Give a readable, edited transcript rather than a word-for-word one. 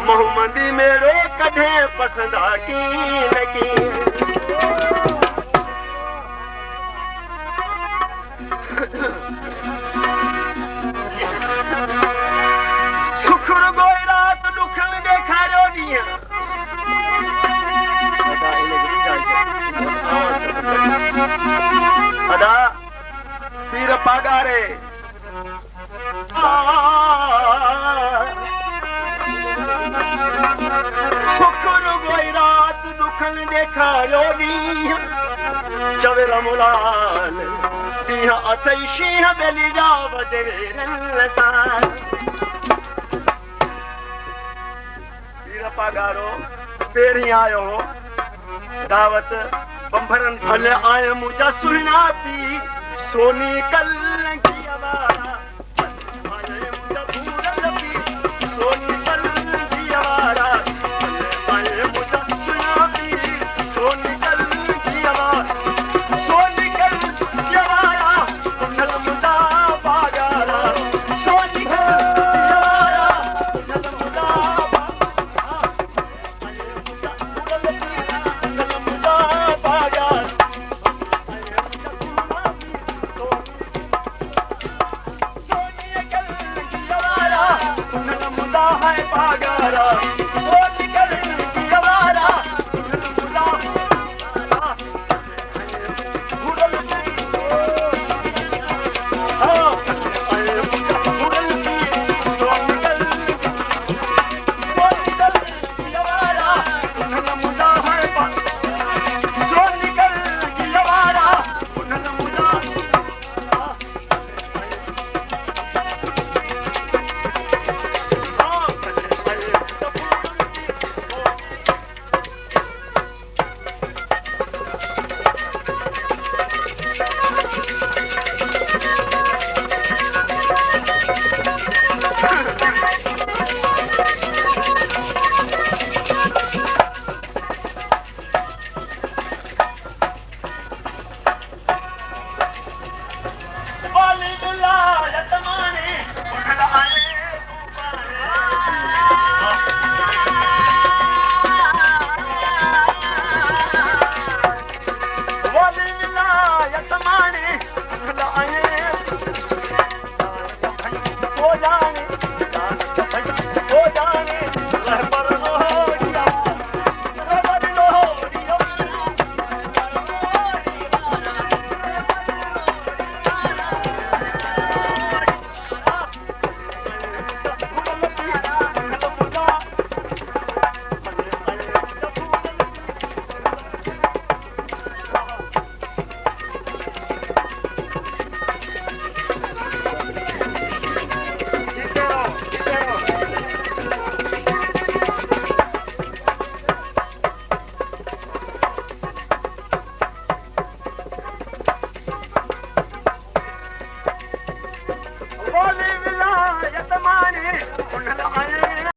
मोहम्मदी मेरो कढे पसंद की शुक्र गोई रात दुख में देखारियो दिया अदा पीर पागारे शुक्र गोई रात दुखन देखारियो दी चवे रमुलाल दिया अथई शीह बेली जा बजे रसाल पीर पागारो पेरी आयो दावत बंभरन फल आए मुझा सुना पी सोनी कल की आवाज I